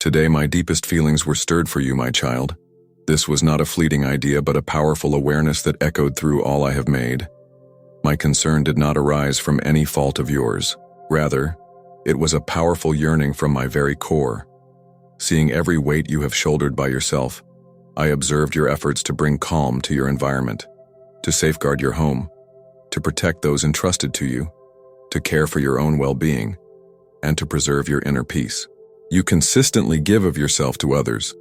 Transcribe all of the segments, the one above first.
Today my deepest feelings were stirred for you, my child. This was not a fleeting idea, but a powerful awareness that echoed through all I have made. My concern did not arise from any fault of yours. Rather, it was a powerful yearning from my very core. Seeing every weight you have shouldered by yourself, I observed your efforts to bring calm to your environment, to safeguard your home, to protect those entrusted to you, to care for your own well-being, and to preserve your inner peace. You consistently give of yourself to others,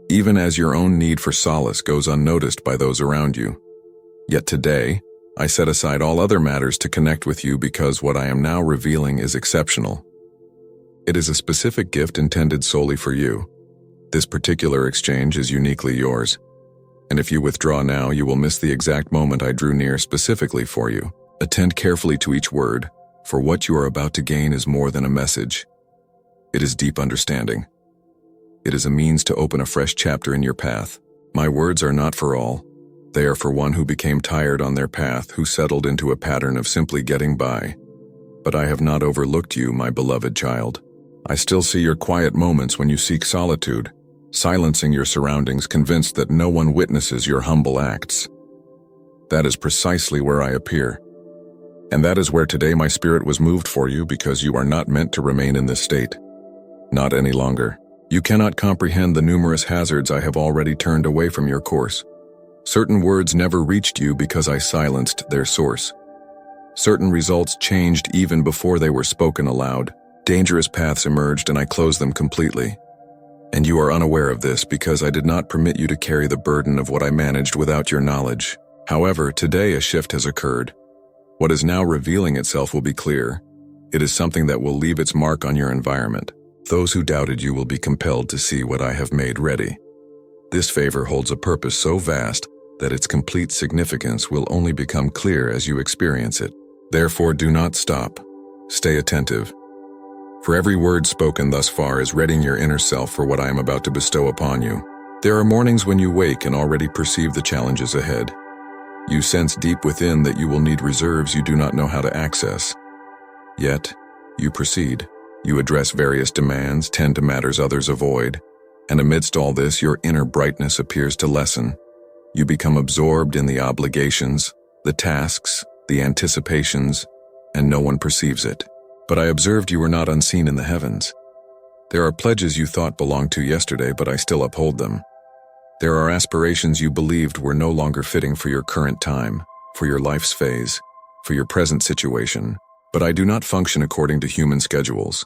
even as your own need for solace goes unnoticed by those around you. Yet today, I set aside all other matters to connect with you because what I am now revealing is exceptional. It is a specific gift intended solely for you. This particular exchange is uniquely yours, and if you withdraw now, you will miss the exact moment I drew near specifically for you. Attend carefully to each word, for what you are about to gain is more than a message. It is deep understanding. It is a means to open a fresh chapter in your path. My words are not for all. They are for one who became tired on their path, who settled into a pattern of simply getting by. But I have not overlooked you, my beloved child. I still see your quiet moments when you seek solitude, silencing your surroundings, convinced that no one witnesses your humble acts. That is precisely where I appear. And that is where today my spirit was moved for you, because you are not meant to remain in this state. Not any longer. You cannot comprehend the numerous hazards I have already turned away from your course. Certain words never reached you because I silenced their source. Certain results changed even before they were spoken aloud. Dangerous paths emerged and I closed them completely. And you are unaware of this because I did not permit you to carry the burden of what I managed without your knowledge. However, today a shift has occurred. What is now revealing itself will be clear. It is something that will leave its mark on your environment. Those who doubted you will be compelled to see what I have made ready. This favor holds a purpose so vast that its complete significance will only become clear as you experience it. Therefore, do not stop. Stay attentive. For every word spoken thus far is readying your inner self for what I am about to bestow upon you. There are mornings when you wake and already perceive the challenges ahead. You sense deep within that you will need reserves you do not know how to access. Yet, you proceed. You address various demands, tend to matters others avoid, and amidst all this, your inner brightness appears to lessen. You become absorbed in the obligations, the tasks, the anticipations, and no one perceives it. But I observed you were not unseen in the heavens. There are pledges you thought belonged to yesterday, but I still uphold them. There are aspirations you believed were no longer fitting for your current time, for your life's phase, for your present situation, but I do not function according to human schedules.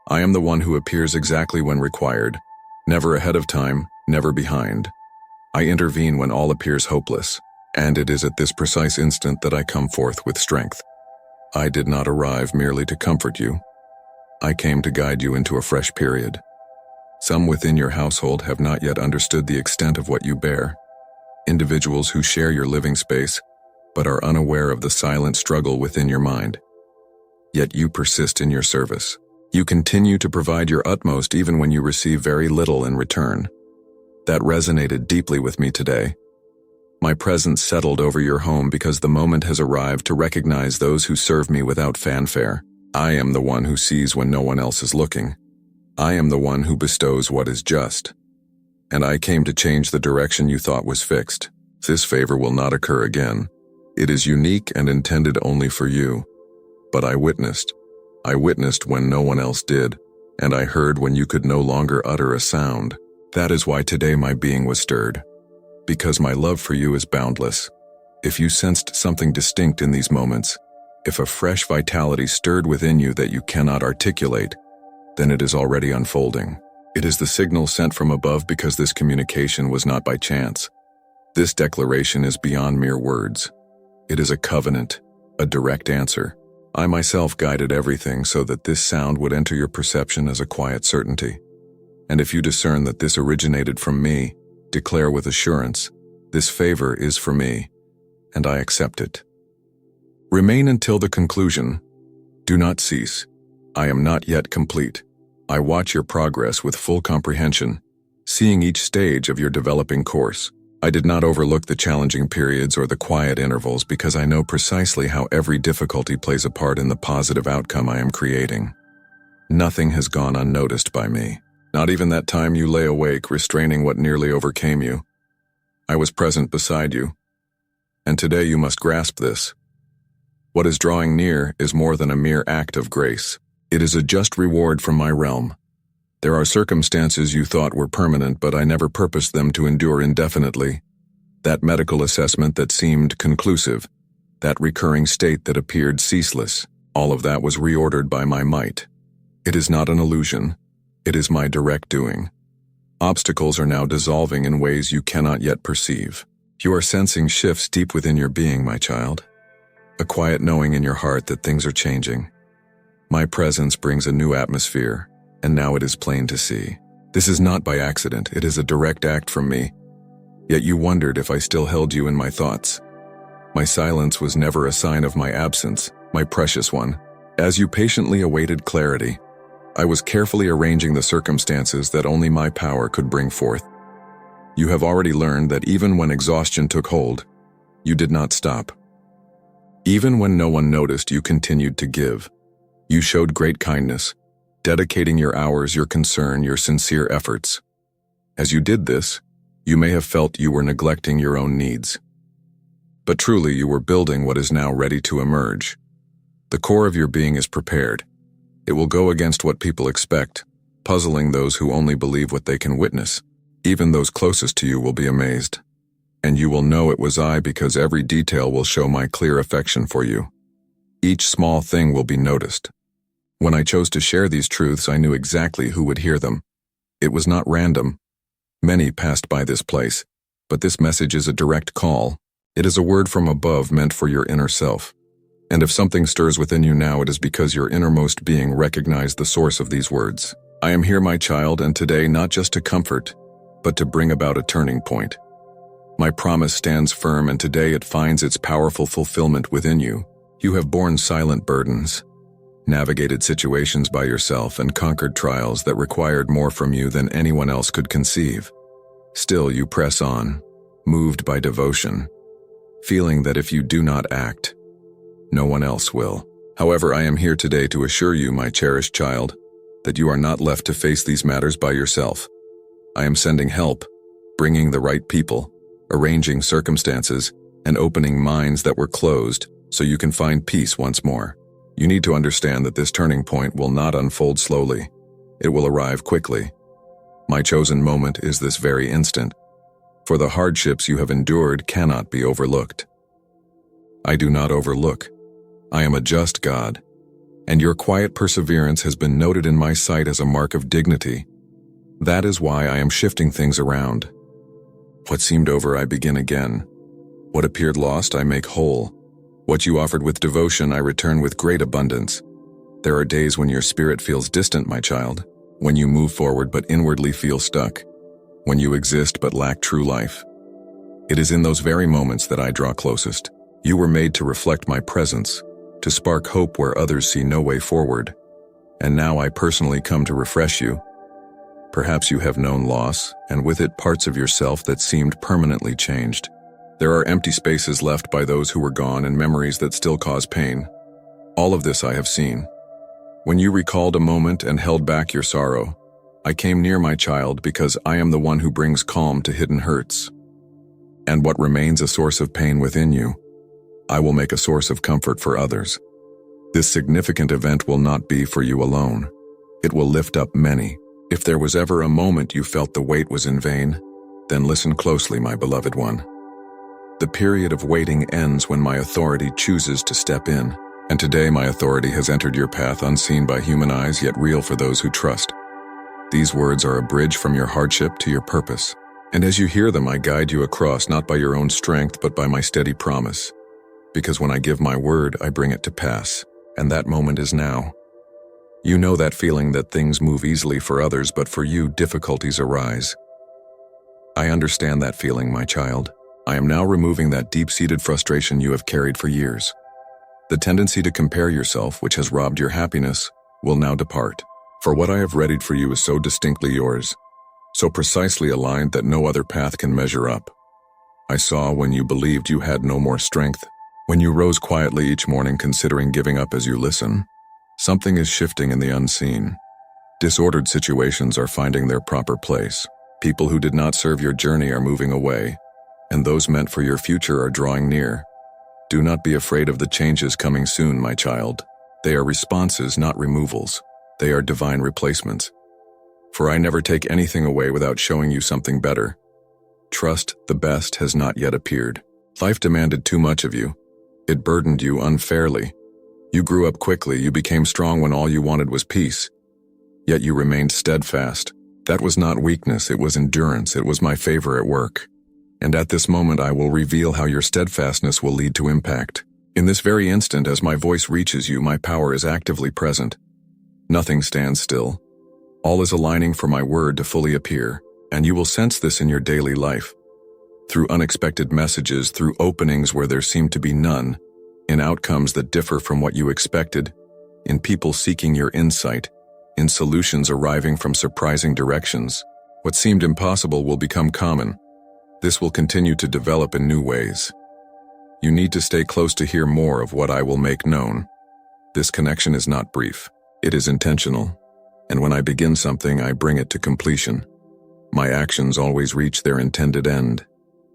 I am the one who appears exactly when required, never ahead of time, never behind. I intervene when all appears hopeless, and it is at this precise instant that I come forth with strength. I did not arrive merely to comfort you. I came to guide you into a fresh period. Some within your household have not yet understood the extent of what you bear. Individuals who share your living space, but are unaware of the silent struggle within your mind. Yet you persist in your service. You continue to provide your utmost even when you receive very little in return. That resonated deeply with me today. My presence settled over your home because the moment has arrived to recognize those who serve me without fanfare. I am the one who sees when no one else is looking. I am the one who bestows what is just. And I came to change the direction you thought was fixed. This favor will not occur again. It is unique and intended only for you. But I witnessed when no one else did, and I heard when you could no longer utter a sound. That is why today my being was stirred. Because my love for you is boundless. If you sensed something distinct in these moments, if a fresh vitality stirred within you that you cannot articulate, then it is already unfolding. It is the signal sent from above because this communication was not by chance. This declaration is beyond mere words. It is a covenant, a direct answer. I myself guided everything so that this sound would enter your perception as a quiet certainty. And if you discern that this originated from me, declare with assurance, this favor is for me, and I accept it. Remain until the conclusion. Do not cease. I am not yet complete. I watch your progress with full comprehension, seeing each stage of your developing course. I did not overlook the challenging periods or the quiet intervals because I know precisely how every difficulty plays a part in the positive outcome I am creating. Nothing has gone unnoticed by me. Not even that time you lay awake, restraining what nearly overcame you. I was present beside you. And today you must grasp this. What is drawing near is more than a mere act of grace. It is a just reward from my realm. There are circumstances you thought were permanent, but I never purposed them to endure indefinitely. That medical assessment that seemed conclusive, that recurring state that appeared ceaseless, all of that was reordered by my might. It is not an illusion. It is my direct doing. Obstacles are now dissolving in ways you cannot yet perceive. You are sensing shifts deep within your being, my child. A quiet knowing in your heart that things are changing. My presence brings a new atmosphere, and now it is plain to see. This is not by accident, it is a direct act from me. Yet you wondered if I still held you in my thoughts. My silence was never a sign of my absence, my precious one. As you patiently awaited clarity, I was carefully arranging the circumstances that only my power could bring forth. You have already learned that even when exhaustion took hold, you did not stop. Even when no one noticed, you continued to give. You showed great kindness, dedicating your hours, your concern, your sincere efforts. As you did this, you may have felt you were neglecting your own needs. But truly, you were building what is now ready to emerge. The core of your being is prepared. It will go against what people expect, puzzling those who only believe what they can witness. Even those closest to you will be amazed. And you will know it was I because every detail will show my clear affection for you. Each small thing will be noticed. When I chose to share these truths, I knew exactly who would hear them. It was not random. Many passed by this place, but this message is a direct call. It is a word from above meant for your inner self. And if something stirs within you now, it is because your innermost being recognized the source of these words. I am here, my child, and today not just to comfort, but to bring about a turning point. My promise stands firm, and today it finds its powerful fulfillment within you. You have borne silent burdens, navigated situations by yourself, and conquered trials that required more from you than anyone else could conceive. Still, you press on, moved by devotion, feeling that if you do not act, no one else will. However, I am here today to assure you, my cherished child, that you are not left to face these matters by yourself. I am sending help, bringing the right people, arranging circumstances, and opening minds that were closed so you can find peace once more. You need to understand that this turning point will not unfold slowly. It will arrive quickly. My chosen moment is this very instant, for the hardships you have endured cannot be overlooked. I do not overlook. I am a just God, and your quiet perseverance has been noted in my sight as a mark of dignity. That is why I am shifting things around. What seemed over, I begin again. What appeared lost, I make whole. What you offered with devotion, I return with great abundance. There are days when your spirit feels distant, my child, when you move forward but inwardly feel stuck, when you exist but lack true life. It is in those very moments that I draw closest. You were made to reflect my presence, to spark hope where others see no way forward. And now I personally come to refresh you. Perhaps you have known loss, and with it parts of yourself that seemed permanently changed. There are empty spaces left by those who were gone and memories that still cause pain. All of this I have seen. When you recalled a moment and held back your sorrow, I came near, my child, because I am the one who brings calm to hidden hurts. And what remains a source of pain within you, I will make a source of comfort for others. This significant event will not be for you alone. It will lift up many. If there was ever a moment you felt the wait was in vain, then listen closely, my beloved one. The period of waiting ends when my authority chooses to step in, and today my authority has entered your path unseen by human eyes, yet real for those who trust. These words are a bridge from your hardship to your purpose, and as you hear them, I guide you across not by your own strength but by my steady promise. Because when I give my word, I bring it to pass, and that moment is now. You know that feeling that things move easily for others, but for you, difficulties arise. I understand that feeling, my child. I am now removing that deep-seated frustration you have carried for years. The tendency to compare yourself, which has robbed your happiness, will now depart. For what I have readied for you is so distinctly yours, so precisely aligned that no other path can measure up. I saw when you believed you had no more strength, when you rose quietly each morning considering giving up as you listen. Something is shifting in the unseen. Disordered situations are finding their proper place. People who did not serve your journey are moving away, and those meant for your future are drawing near. Do not be afraid of the changes coming soon, my child. They are responses, not removals. They are divine replacements. For I never take anything away without showing you something better. Trust the best has not yet appeared. Life demanded too much of you. It burdened you unfairly. You grew up quickly, you became strong when all you wanted was peace. Yet you remained steadfast. That was not weakness, it was endurance, it was my favor at work. And at this moment I will reveal how your steadfastness will lead to impact. In this very instant, as my voice reaches you, my power is actively present. Nothing stands still. All is aligning for my word to fully appear, and you will sense this in your daily life. Through unexpected messages, through openings where there seemed to be none, in outcomes that differ from what you expected, in people seeking your insight, in solutions arriving from surprising directions, what seemed impossible will become common. This will continue to develop in new ways. You need to stay close to hear more of what I will make known. This connection is not brief. It is intentional. And when I begin something, I bring it to completion. My actions always reach their intended end.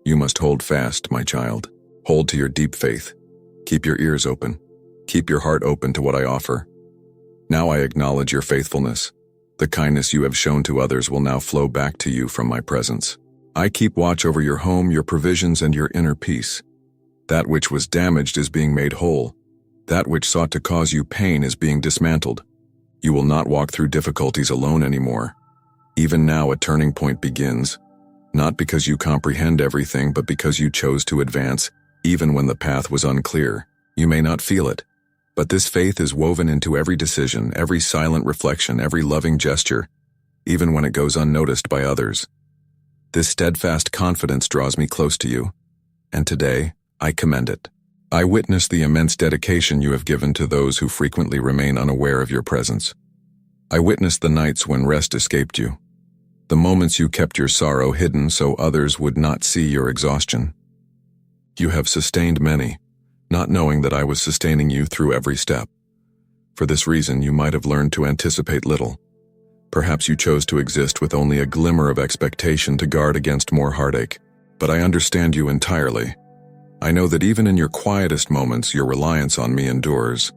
You must hold fast, my child. Hold to your deep faith. Keep your ears open. Keep your heart open to what I offer. Now I acknowledge your faithfulness. The kindness you have shown to others will now flow back to you from my presence. I keep watch over your home, your provisions, and your inner peace. That which was damaged is being made whole. That which sought to cause you pain is being dismantled. You will not walk through difficulties alone anymore. Even now a turning point begins, not because you comprehend everything, but because you chose to advance, even when the path was unclear. You may not feel it, but this faith is woven into every decision, every silent reflection, every loving gesture, even when it goes unnoticed by others. This steadfast confidence draws me close to you, and today I commend it. I witness the immense dedication you have given to those who frequently remain unaware of your presence. I witness the nights when rest escaped you, the moments you kept your sorrow hidden so others would not see your exhaustion. You have sustained many, not knowing that I was sustaining you through every step. For this reason, you might have learned to anticipate little. Perhaps you chose to exist with only a glimmer of expectation to guard against more heartache. But I understand you entirely. I know that even in your quietest moments, your reliance on me endures.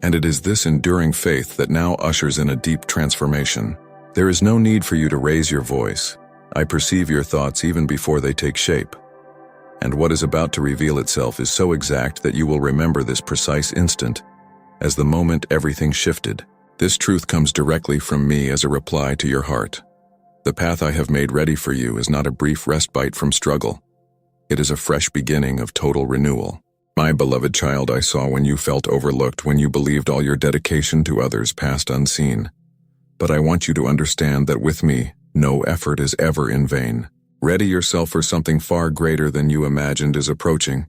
And it is this enduring faith that now ushers in a deep transformation. There is no need for you to raise your voice. I perceive your thoughts even before they take shape. And what is about to reveal itself is so exact that you will remember this precise instant, as the moment everything shifted. This truth comes directly from me as a reply to your heart. The path I have made ready for you is not a brief respite from struggle. It is a fresh beginning of total renewal. My beloved child, I saw when you felt overlooked, when you believed all your dedication to others passed unseen. But I want you to understand that with me, no effort is ever in vain. Ready yourself for something far greater than you imagined is approaching.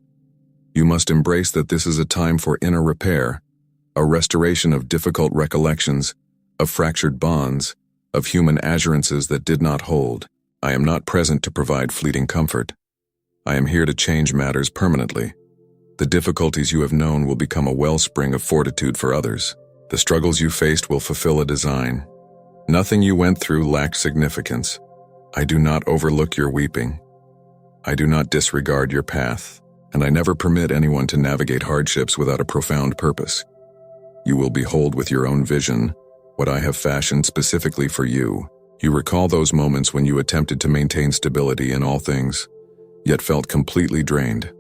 You must embrace that this is a time for inner repair, a restoration of difficult recollections, of fractured bonds, of human assurances that did not hold. I am not present to provide fleeting comfort. I am here to change matters permanently. The difficulties you have known will become a wellspring of fortitude for others. The struggles you faced will fulfill a design. Nothing you went through lacked significance. I do not overlook your weeping. I do not disregard your path, and I never permit anyone to navigate hardships without a profound purpose. You will behold with your own vision what I have fashioned specifically for you. You recall those moments when you attempted to maintain stability in all things, yet felt completely drained.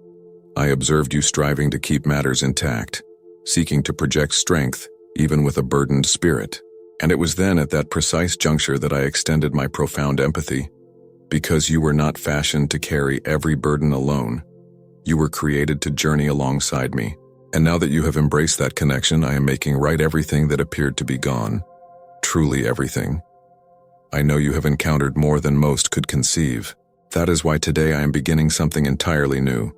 I observed you striving to keep matters intact, seeking to project strength even with a burdened spirit. And it was then at that precise juncture that I extended my profound empathy. Because you were not fashioned to carry every burden alone, you were created to journey alongside me. And now that you have embraced that connection, I am making right everything that appeared to be gone. Truly everything. I know you have encountered more than most could conceive. That is why today I am beginning something entirely new.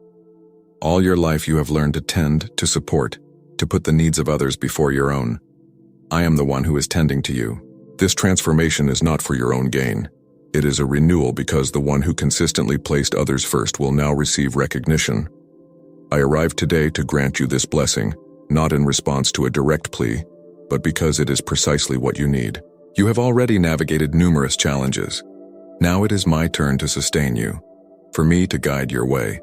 All your life you have learned to tend, to support, to put the needs of others before your own. I am the one who is tending to you. This transformation is not for your own gain. It is a renewal because the one who consistently placed others first will now receive recognition. I arrived today to grant you this blessing, not in response to a direct plea, but because it is precisely what you need. You have already navigated numerous challenges. Now it is my turn to sustain you, for me to guide your way,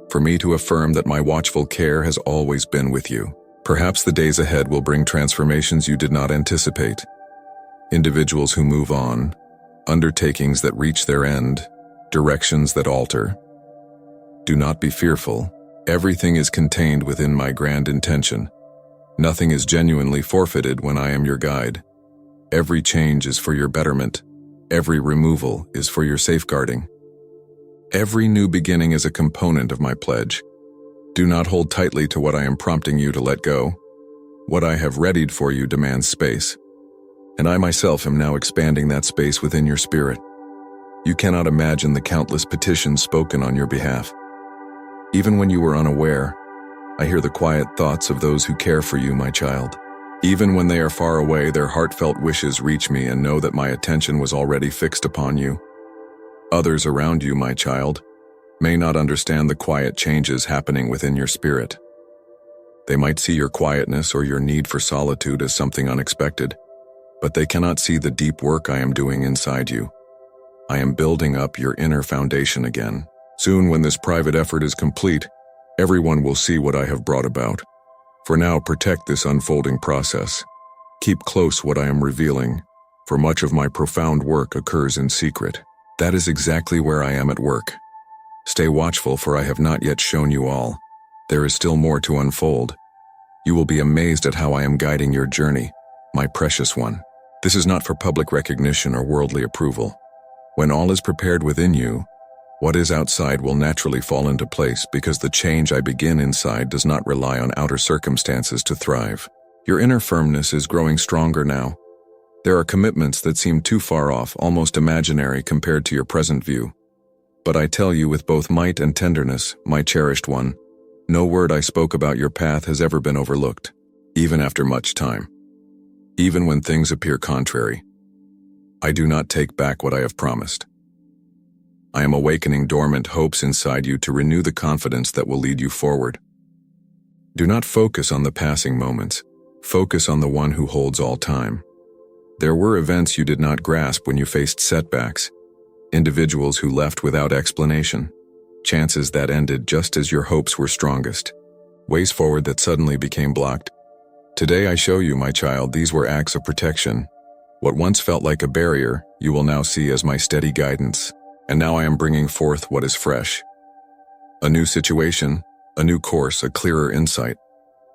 for me to affirm that my watchful care has always been with you. Perhaps the days ahead will bring transformations you did not anticipate. Individuals who move on, undertakings that reach their end, directions that alter. Do not be fearful. Everything is contained within my grand intention. Nothing is genuinely forfeited when I am your guide. Every change is for your betterment. Every removal is for your safeguarding. Every new beginning is a component of my pledge. Do not hold tightly to what I am prompting you to let go. What I have readied for you demands space, and I myself am now expanding that space within your spirit. You cannot imagine the countless petitions spoken on your behalf. Even when you were unaware, I hear the quiet thoughts of those who care for you, my child. Even when they are far away, their heartfelt wishes reach me and know that my attention was already fixed upon you. Others around you, my child, may not understand the quiet changes happening within your spirit. They might see your quietness or your need for solitude as something unexpected, but they cannot see the deep work I am doing inside you. I am building up your inner foundation again. Soon, when this private effort is complete, everyone will see what I have brought about. For now, protect this unfolding process. Keep close what I am revealing, for much of my profound work occurs in secret. That is exactly where I am at work. Stay watchful, for I have not yet shown you all. There is still more to unfold. You will be amazed at how I am guiding your journey, my precious one. This is not for public recognition or worldly approval. When all is prepared within you, what is outside will naturally fall into place because the change I begin inside does not rely on outer circumstances to thrive. Your inner firmness is growing stronger now. There are commitments that seem too far off, almost imaginary compared to your present view. But I tell you with both might and tenderness, my cherished one, no word I spoke about your path has ever been overlooked, even after much time. Even when things appear contrary, I do not take back what I have promised. I am awakening dormant hopes inside you to renew the confidence that will lead you forward. Do not focus on the passing moments. Focus on the one who holds all time. There were events you did not grasp when you faced setbacks, individuals who left without explanation, chances that ended just as your hopes were strongest, ways forward that suddenly became blocked. Today I show you, my child, these were acts of protection. What once felt like a barrier, you will now see as my steady guidance. And now I am bringing forth what is fresh. A new situation, a new course, a clearer insight.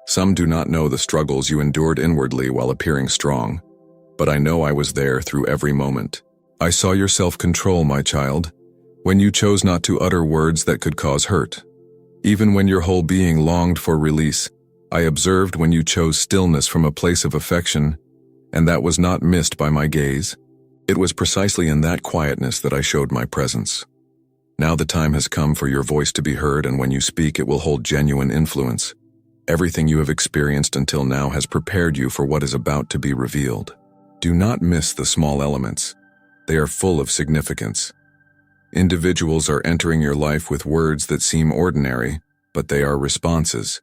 Some do not know the struggles you endured inwardly while appearing strong, but I know I was there through every moment. I saw your self-control, my child, when you chose not to utter words that could cause hurt. Even when your whole being longed for release, I observed when you chose stillness from a place of affection, and that was not missed by my gaze. It was precisely in that quietness that I showed my presence. Now the time has come for your voice to be heard, and when you speak, it will hold genuine influence. Everything you have experienced until now has prepared you for what is about to be revealed. Do not miss the small elements. They are full of significance. Individuals are entering your life with words that seem ordinary, but they are responses.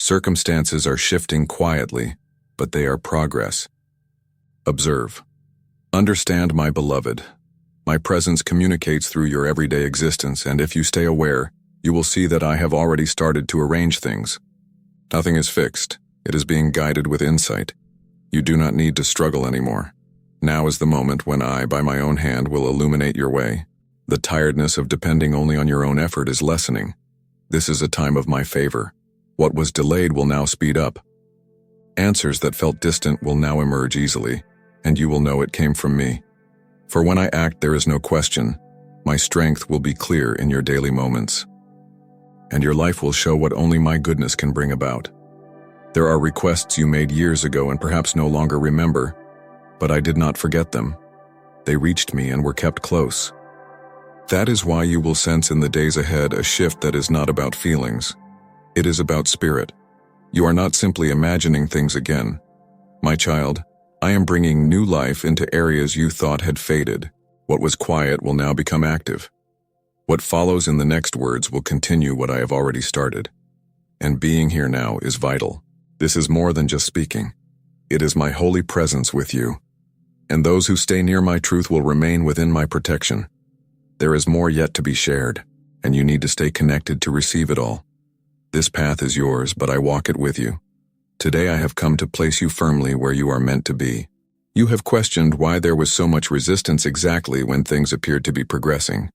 Circumstances are shifting quietly, but they are progress. Observe. Understand, my beloved. My presence communicates through your everyday existence, and if you stay aware, you will see that I have already started to arrange things. Nothing is fixed. It is being guided with insight. You do not need to struggle anymore. Now is the moment when I, by my own hand, will illuminate your way. The tiredness of depending only on your own effort is lessening. This is a time of my favor. What was delayed will now speed up. Answers that felt distant will now emerge easily, and you will know it came from me. For when I act, there is no question. My strength will be clear in your daily moments, and your life will show what only my goodness can bring about. There are requests you made years ago and perhaps no longer remember, but I did not forget them. They reached me and were kept close. That is why you will sense in the days ahead a shift that is not about feelings. It is about spirit. You are not simply imagining things again. My child, I am bringing new life into areas you thought had faded. What was quiet will now become active. What follows in the next words will continue what I have already started. And being here now is vital. This is more than just speaking. It is my holy presence with you. and those who stay near my truth will remain within my protection. There is more yet to be shared, and you need to stay connected to receive it all. This path is yours, but I walk it with you. Today I have come to place you firmly where you are meant to be. You have questioned why there was so much resistance exactly when things appeared to be progressing.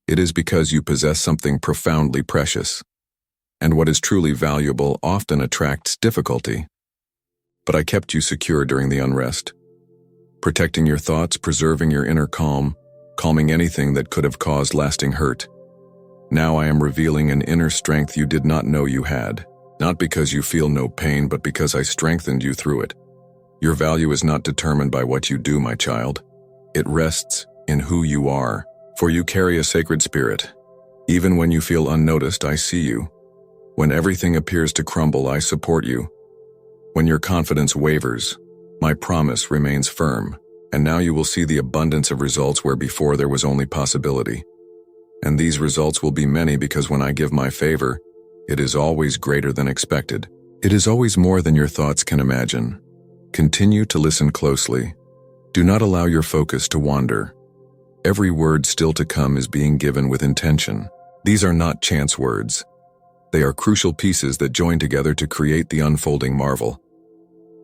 It is because you possess something profoundly precious, and what is truly valuable often attracts difficulty. But I kept you secure during the unrest, protecting your thoughts, preserving your inner calm, calming anything that could have caused lasting hurt. Now I am revealing an inner strength you did not know you had, not because you feel no pain, but because I strengthened you through it. Your value is not determined by what you do, my child. It rests in who you are, for you carry a sacred spirit. Even when you feel unnoticed, I see you. When everything appears to crumble, I support you. When your confidence wavers, my promise remains firm, and now you will see the abundance of results where before there was only possibility. And these results will be many because when I give my favor, it is always greater than expected. It is always more than your thoughts can imagine. Continue to listen closely. Do not allow your focus to wander. Every word still to come is being given with intention. These are not chance words. They are crucial pieces that join together to create the unfolding marvel.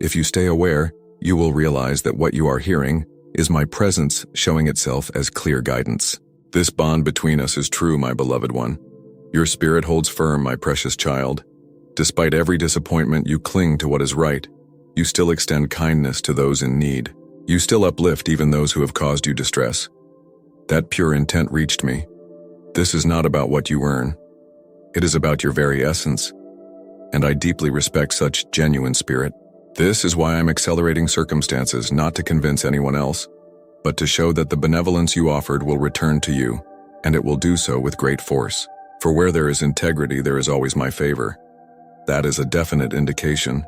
If you stay aware, you will realize that what you are hearing is my presence showing itself as clear guidance. This bond between us is true, my beloved one. Your spirit holds firm, my precious child. Despite every disappointment, you cling to what is right. You still extend kindness to those in need. You still uplift even those who have caused you distress. That pure intent reached me. This is not about what you earn. It is about your very essence. And I deeply respect such genuine spirit. This is why I'm accelerating circumstances, not to convince anyone else, but to show that the benevolence you offered will return to you, and it will do so with great force. For where there is integrity, there is always my favor. That is a definite indication.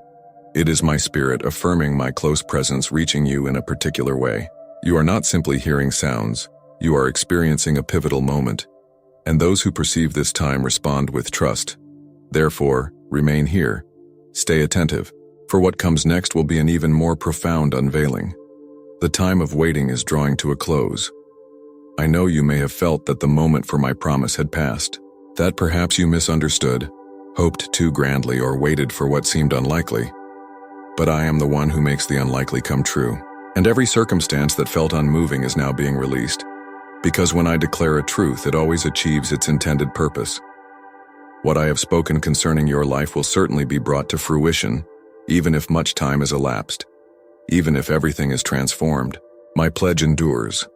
It is my spirit affirming my close presence, reaching you in a particular way. You are not simply hearing sounds, you are experiencing a pivotal moment, and those who perceive this time respond with trust. Therefore, remain here. Stay attentive, for what comes next will be an even more profound unveiling. The time of waiting is drawing to a close. I know you may have felt that the moment for my promise had passed, that perhaps you misunderstood, hoped too grandly, or waited for what seemed unlikely. But I am the one who makes the unlikely come true, and every circumstance that felt unmoving is now being released. Because when I declare a truth, it always achieves its intended purpose. What I have spoken concerning your life will certainly be brought to fruition, even if much time has elapsed. Even if everything is transformed, my pledge endures.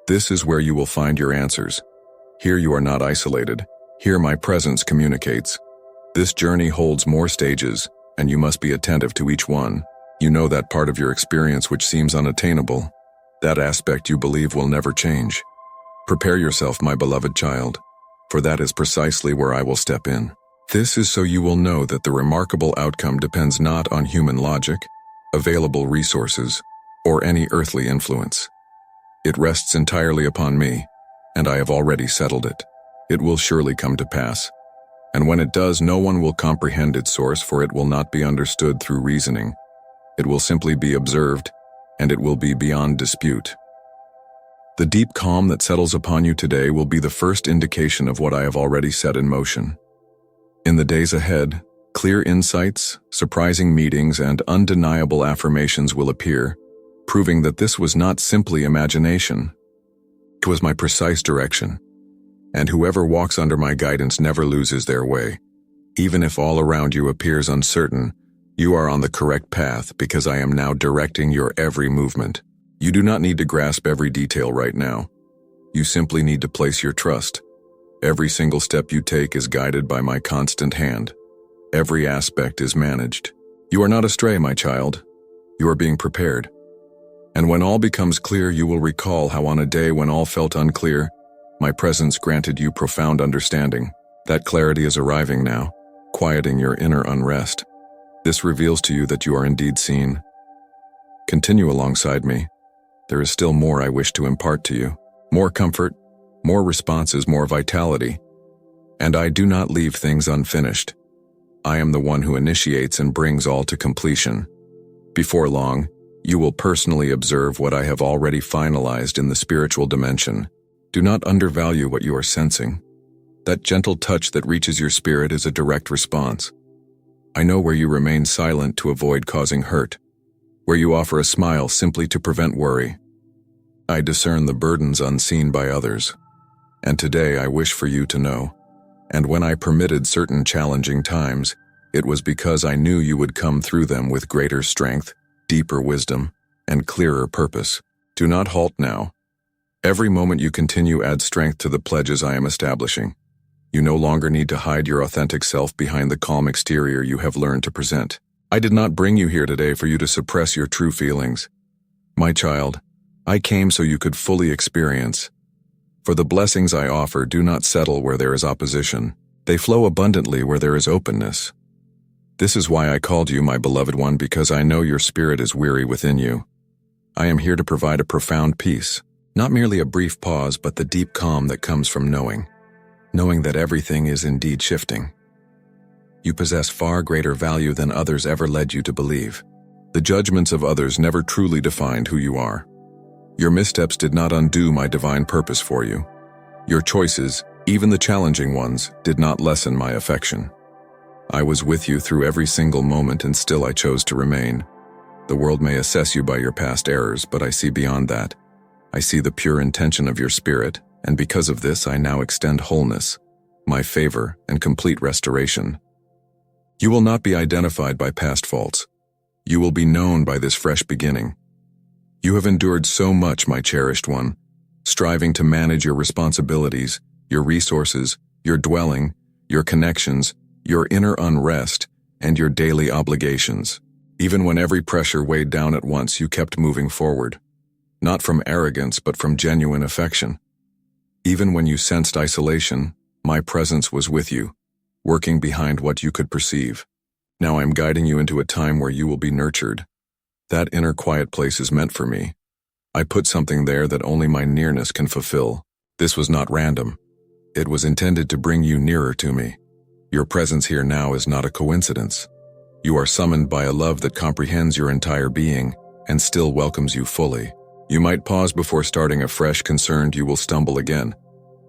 This is where you will find your answers. Here you are not isolated. Here my presence communicates. This journey holds more stages, and you must be attentive to each one. You know that part of your experience which seems unattainable, that aspect you believe will never change. Prepare yourself, my beloved child, for that is precisely where I will step in. This is so you will know that the remarkable outcome depends not on human logic, available resources, or any earthly influence. It rests entirely upon me, and I have already settled it. It will surely come to pass. And when it does, no one will comprehend its source, for it will not be understood through reasoning. It will simply be observed, and it will be beyond dispute. The deep calm that settles upon you today will be the first indication of what I have already set in motion. In the days ahead, clear insights, surprising meetings, and undeniable affirmations will appear, proving that this was not simply imagination. It was my precise direction. And whoever walks under my guidance never loses their way. Even if all around you appears uncertain, you are on the correct path because I am now directing your every movement. You do not need to grasp every detail right now. You simply need to place your trust. Every single step you take is guided by my constant hand. Every aspect is managed. You are not astray, my child. You are being prepared. And when all becomes clear, you will recall how on a day when all felt unclear, my presence granted you profound understanding. That clarity is arriving now, quieting your inner unrest. This reveals to you that you are indeed seen. Continue alongside me. There is still more I wish to impart to you. More comfort, more responses, more vitality. And I do not leave things unfinished. I am the one who initiates and brings all to completion. Before long, You will personally observe what I have already finalized in the spiritual dimension. Do not undervalue what you are sensing. That gentle touch that reaches your spirit is a direct response. I know where you remain silent to avoid causing hurt, where you offer a smile simply to prevent worry. I discern the burdens unseen by others, and today I wish for you to know. And when I permitted certain challenging times, it was because I knew you would come through them with greater strength, deeper wisdom, and clearer purpose. Do not halt now. Every moment you continue adds strength to the pledges I am establishing. You no longer need to hide your authentic self behind the calm exterior you have learned to present. I did not bring you here today for you to suppress your true feelings. My child, I came so you could fully experience. For the blessings I offer do not settle where there is opposition. They flow abundantly where there is openness. This is why I called you my beloved one, because I know your spirit is weary within you. I am here to provide a profound peace, not merely a brief pause, but the deep calm that comes from knowing that everything is indeed shifting. You possess far greater value than others ever led you to believe. The judgments of others never truly defined who you are. Your missteps did not undo my divine purpose for you. Your choices, even the challenging ones, did not lessen my affection. I was with you through every single moment, and still I chose to remain. The world may assess you by your past errors, but I see beyond that. I see the pure intention of your spirit, and because of this I now extend wholeness, my favor, and complete restoration. You will not be identified by past faults. You will be known by this fresh beginning. You have endured so much, my cherished one, striving to manage your responsibilities, your resources, your dwelling, your connections, your inner unrest, and your daily obligations. Even when every pressure weighed down at once, you kept moving forward. Not from arrogance, but from genuine affection. Even when you sensed isolation, my presence was with you, working behind what you could perceive. Now I am guiding you into a time where you will be nurtured. That inner quiet place is meant for me. I put something there that only my nearness can fulfill. This was not random. It was intended to bring you nearer to me. Your presence here now is not a coincidence. You are summoned by a love that comprehends your entire being and still welcomes you fully. You might pause before starting afresh, concerned you will stumble again.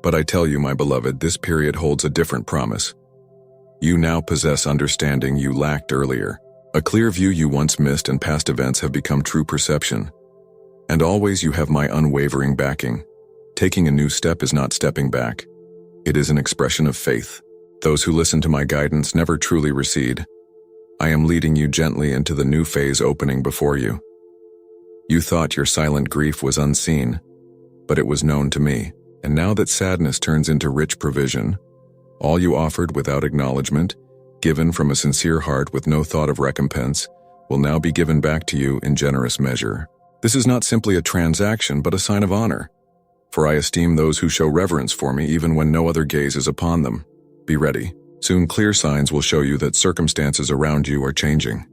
But I tell you, my beloved, this period holds a different promise. You now possess understanding you lacked earlier. A clear view you once missed, and past events have become true perception. And always you have my unwavering backing. Taking a new step is not stepping back. It is an expression of faith. Those who listen to my guidance never truly recede. I am leading you gently into the new phase opening before you. You thought your silent grief was unseen, but it was known to me. And now that sadness turns into rich provision, all you offered without acknowledgement, given from a sincere heart with no thought of recompense, will now be given back to you in generous measure. This is not simply a transaction, but a sign of honor. For I esteem those who show reverence for me even when no other gaze is upon them. Be ready. Soon clear signs will show you that circumstances around you are changing.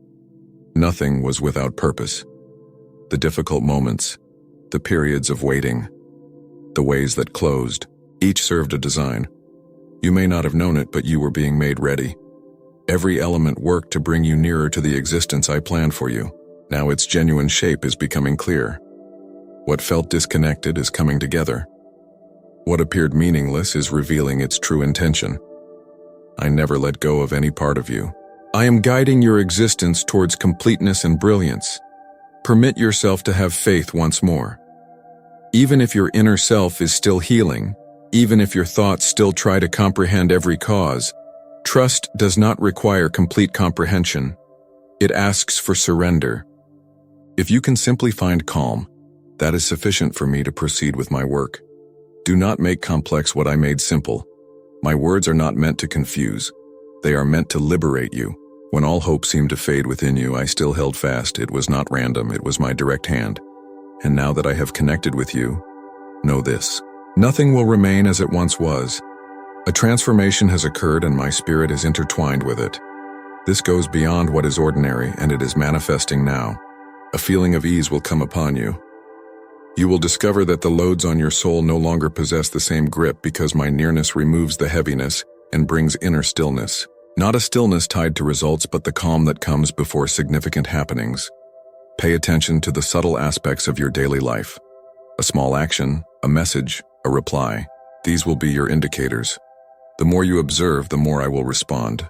Nothing was without purpose. The difficult moments, the periods of waiting, the ways that closed, each served a design. You may not have known it, but you were being made ready. Every element worked to bring you nearer to the existence I planned for you. Now its genuine shape is becoming clear. What felt disconnected is coming together. What appeared meaningless is revealing its true intention. I never let go of any part of you. I am guiding your existence towards completeness and brilliance. Permit yourself to have faith once more. Even if your inner self is still healing, even if your thoughts still try to comprehend every cause, trust does not require complete comprehension. It asks for surrender. If you can simply find calm, that is sufficient for me to proceed with my work. Do not make complex what I made simple. My words are not meant to confuse. They are meant to liberate you. When all hope seemed to fade within you, I still held fast. It was not random, it was my direct hand. And now that I have connected with you, know this. Nothing will remain as it once was. A transformation has occurred and my spirit is intertwined with it. This goes beyond what is ordinary, and it is manifesting now. A feeling of ease will come upon you. You will discover that the loads on your soul no longer possess the same grip, because my nearness removes the heaviness and brings inner stillness. Not a stillness tied to results, but the calm that comes before significant happenings. Pay attention to the subtle aspects of your daily life. A small action, a message, a reply. These will be your indicators. The more you observe, the more I will respond.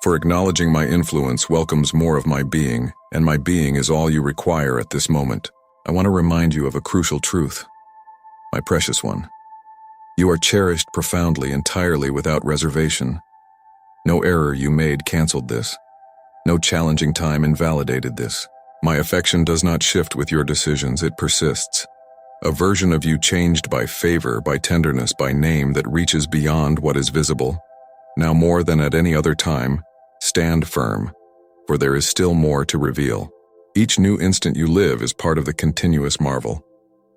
For acknowledging my influence welcomes more of my being, and my being is all you require at this moment. I want to remind you of a crucial truth. My precious one. You are cherished profoundly, entirely without reservation. No error you made canceled this. No challenging time invalidated this. My affection does not shift with your decisions, it persists. A version of you changed by favor, by tenderness, by name that reaches beyond what is visible. Now more than at any other time, stand firm, for there is still more to reveal. Each new instant you live is part of the continuous marvel.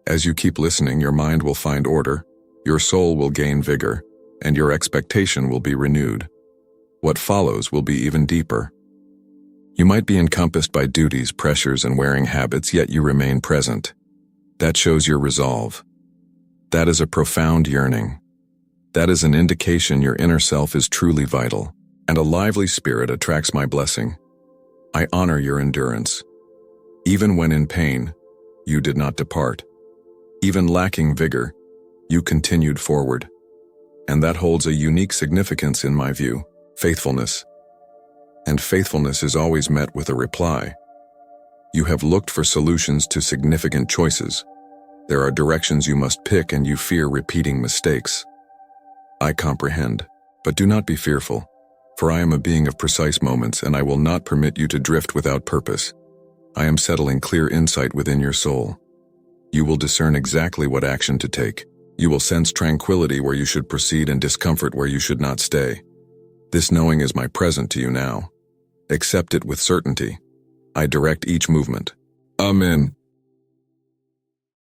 As you keep listening, your mind will find order, your soul will gain vigor, and your expectation will be renewed. What follows will be even deeper. You might be encompassed by duties, pressures, and wearing habits, yet you remain present. That shows your resolve. That is a profound yearning. That is an indication your inner self is truly vital, and a lively spirit attracts my blessing. I honor your endurance. Even when in pain, you did not depart. Even lacking vigor, you continued forward. And that holds a unique significance in my view, faithfulness. And faithfulness is always met with a reply. You have looked for solutions to significant choices. There are directions you must pick and you fear repeating mistakes. I comprehend, but do not be fearful, for I am a being of precise moments and I will not permit you to drift without purpose. I am settling clear insight within your soul. You will discern exactly what action to take. You will sense tranquility where you should proceed and discomfort where you should not stay. This knowing is my present to you now. Accept it with certainty. I direct each movement. Amen.